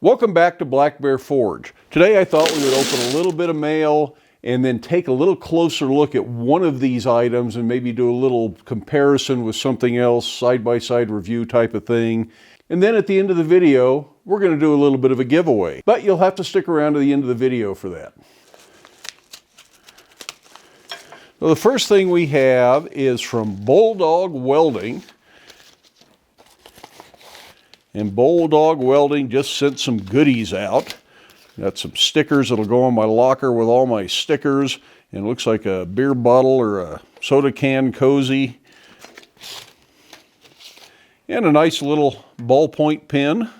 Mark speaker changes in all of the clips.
Speaker 1: Welcome back to Black Bear Forge. Today I thought we would open a little bit of mail and then take a little closer look at one of these items and maybe do a little comparison with something else, side-by-side review type of thing. And then at the end of the video, we're going to do a little bit of a giveaway. But you'll have to stick around to the end of the video for that. So the first thing we have is from Bulldog Welding. And Bulldog Welding just sent some goodies out. Got some stickers that'll go on my locker with all my stickers. And it looks like a beer bottle or a soda can cozy. And a nice little ballpoint pen.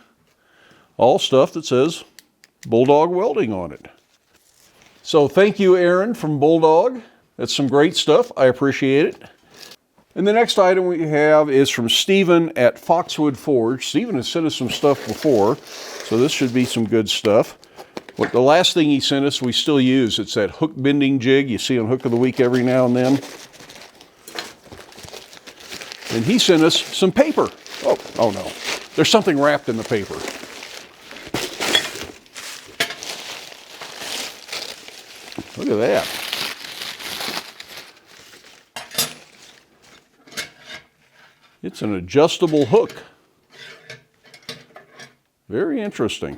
Speaker 1: All stuff that says Bulldog Welding on it. So thank you, Aaron from Bulldog. That's some great stuff. I appreciate it. And the next item we have is from Stephen at Foxwood Forge. Stephen has sent us some stuff before, so this should be some good stuff. The last thing he sent us we still use. It's that hook bending jig you see on Hook of the Week every now and then. And he sent us some paper. Oh no, there's something wrapped in the paper. Look at that. It's an adjustable hook. Very interesting.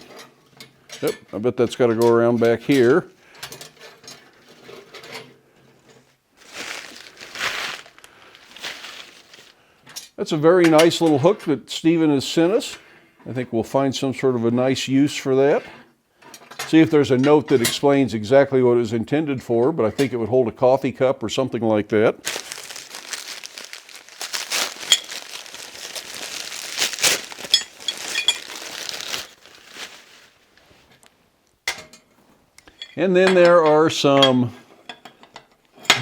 Speaker 1: Yep, I bet that's got to go around back here. That's a very nice little hook that Stephen has sent us. I think we'll find some sort of a nice use for that. See if there's a note that explains exactly what it was intended for, but I think it would hold a coffee cup or something like that. And then there are some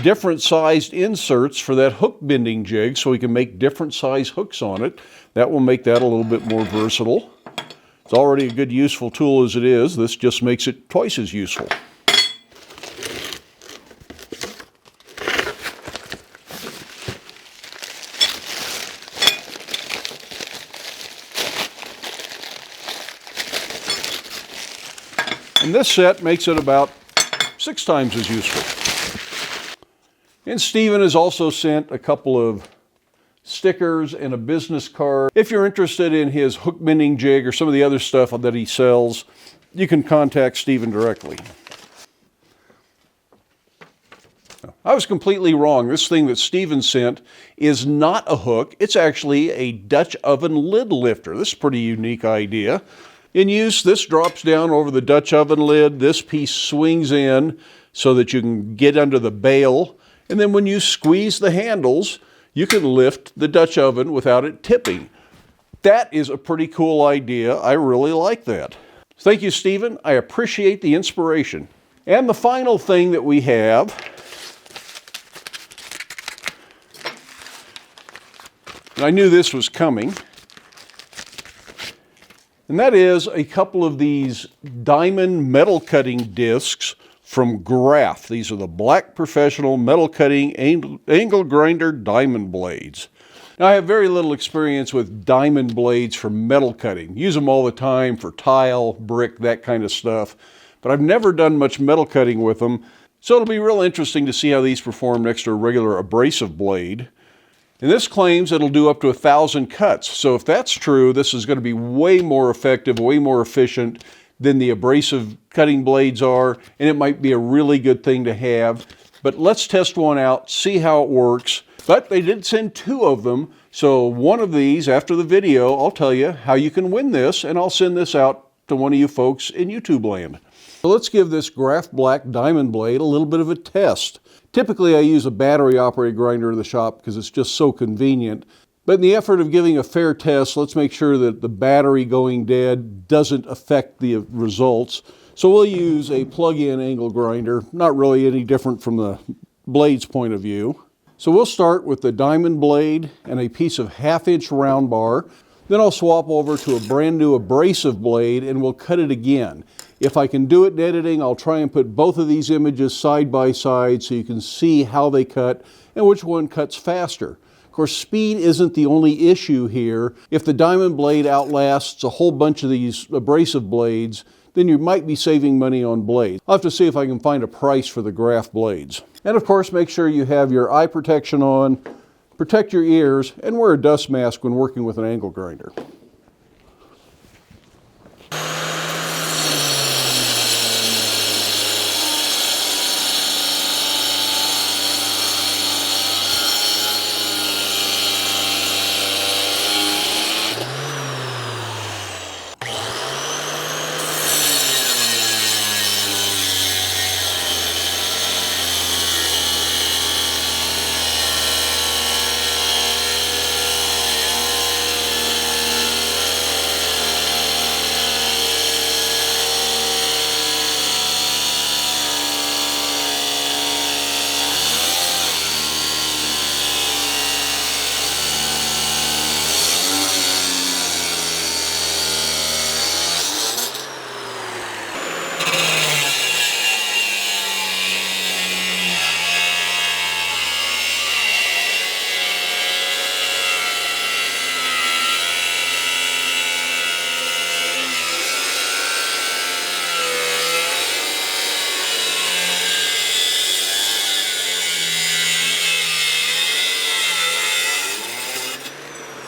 Speaker 1: different sized inserts for that hook bending jig so we can make different size hooks on it. That will make that a little bit more versatile. It's already a good useful tool as it is. This just makes it twice as useful. And this set makes it about 6 times as useful. And Stephen has also sent a couple of stickers and a business card. If you're interested in his hook bending jig or some of the other stuff that he sells, you can contact Stephen directly. I was completely wrong. This thing that Stephen sent is not a hook. It's actually a Dutch oven lid lifter. This is a pretty unique idea. In use, this drops down over the Dutch oven lid. This piece swings in so that you can get under the bail. And then when you squeeze the handles, you can lift the Dutch oven without it tipping. That is a pretty cool idea. I really like that. Thank you, Stephen. I appreciate the inspiration. And the final thing that we have and I knew this was coming. And that is a couple of these diamond metal cutting discs from Graff. These are the Black Professional Metal Cutting Angle Grinder Diamond Blades. Now, I have very little experience with diamond blades for metal cutting. Use them all the time for tile, brick, that kind of stuff. But I've never done much metal cutting with them. So it'll be real interesting to see how these perform next to a regular abrasive blade. And this claims it'll do up to 1,000 cuts. So if that's true, this is going to be way more effective, way more efficient than the abrasive cutting blades are. And it might be a really good thing to have. But let's test one out, see how it works. But they did send 2 of them. So one of these, after the video, I'll tell you how you can win this. And I'll send this out to one of you folks in YouTube land. So let's give this Graff Black Diamond Blade a little bit of a test. Typically, I use a battery-operated grinder in the shop because it's just so convenient. But in the effort of giving a fair test, let's make sure that the battery going dead doesn't affect the results. So we'll use a plug-in angle grinder, not really any different from the blade's point of view. So we'll start with the diamond blade and a piece of 1/2-inch round bar. Then I'll swap over to a brand new abrasive blade and we'll cut it again. If I can do it in editing, I'll try and put both of these images side by side so you can see how they cut and which one cuts faster. Of course, speed isn't the only issue here. If the diamond blade outlasts a whole bunch of these abrasive blades, then you might be saving money on blades. I'll have to see if I can find a price for the Graff blades. And of course, make sure you have your eye protection on, protect your ears, and wear a dust mask when working with an angle grinder.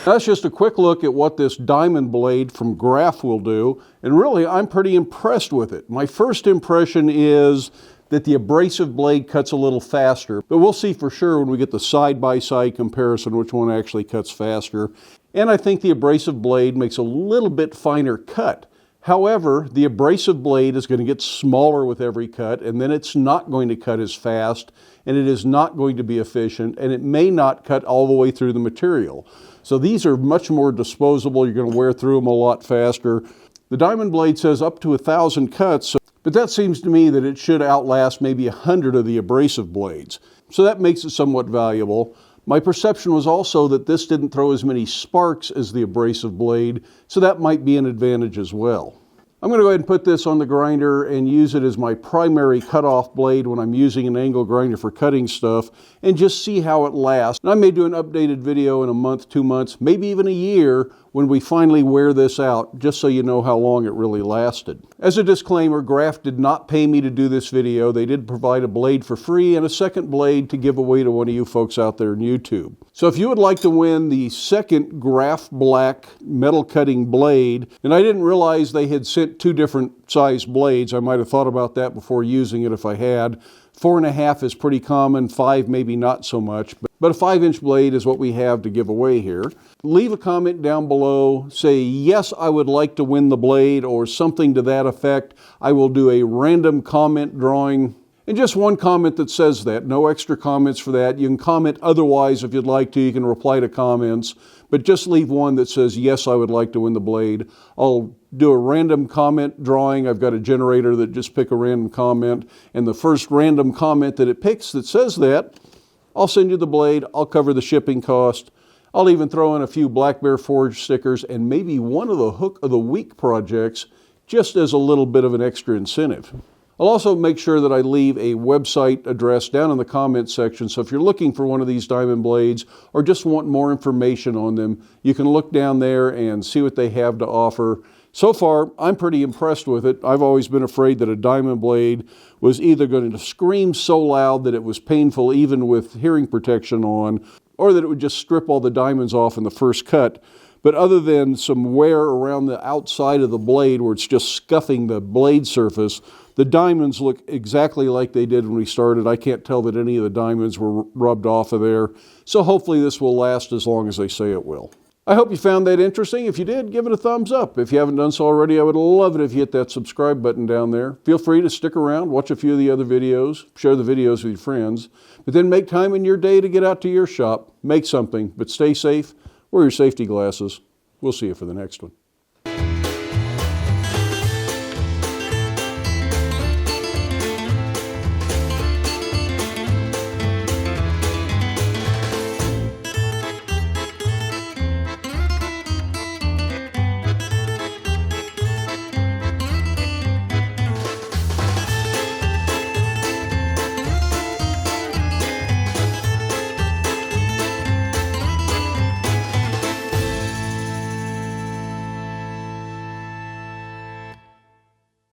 Speaker 1: That's just a quick look at what this diamond blade from Graff will do, and really I'm pretty impressed with it. My first impression is that the abrasive blade cuts a little faster, but we'll see for sure when we get the side-by-side comparison which one actually cuts faster. And I think the abrasive blade makes a little bit finer cut. However, the abrasive blade is going to get smaller with every cut, and then it's not going to cut as fast, and it is not going to be efficient, and it may not cut all the way through the material. So these are much more disposable. You're going to wear through them a lot faster. The diamond blade says up to 1,000 cuts, but that seems to me that it should outlast maybe 100 of the abrasive blades. So that makes it somewhat valuable. My perception was also that this didn't throw as many sparks as the abrasive blade, so that might be an advantage as well. I'm going to go ahead and put this on the grinder and use it as my primary cutoff blade when I'm using an angle grinder for cutting stuff, and just see how it lasts. And I may do an updated video in a month, 2 months, maybe even a year when we finally wear this out, just so you know how long it really lasted. As a disclaimer, Graff did not pay me to do this video. They did provide a blade for free and a second blade to give away to one of you folks out there on YouTube. So if you would like to win the second Graff black metal cutting blade, and I didn't realize they had sent 2 different size blades. I might have thought about that before using it if I had. 4.5 is pretty common, 5 maybe not so much, but a 5-inch blade is what we have to give away here. Leave a comment down below, say yes, I would like to win the blade, or something to that effect. I will do a random comment drawing, and just one comment that says that, no extra comments for that. You can comment otherwise if you'd like to, you can reply to comments, but just leave one that says yes, I would like to win the blade. I'll do a random comment drawing. I've got a generator that just pick a random comment, and the first random comment that it picks that says that, I'll send you the blade. I'll cover the shipping cost. I'll even throw in a few Black Bear Forge stickers and maybe one of the Hook of the Week projects, just as a little bit of an extra incentive. I'll also make sure that I leave a website address down in the comments section, so if you're looking for one of these diamond blades or just want more information on them, you can look down there and see what they have to offer. So far, I'm pretty impressed with it. I've always been afraid that a diamond blade was either going to scream so loud that it was painful even with hearing protection on, or that it would just strip all the diamonds off in the first cut. But other than some wear around the outside of the blade where it's just scuffing the blade surface, the diamonds look exactly like they did when we started. I can't tell that any of the diamonds were rubbed off of there. So hopefully this will last as long as they say it will. I hope you found that interesting. If you did, give it a thumbs up. If you haven't done so already, I would love it if you hit that subscribe button down there. Feel free to stick around, watch a few of the other videos, share the videos with your friends, but then make time in your day to get out to your shop, make something, but stay safe, wear your safety glasses. We'll see you for the next one.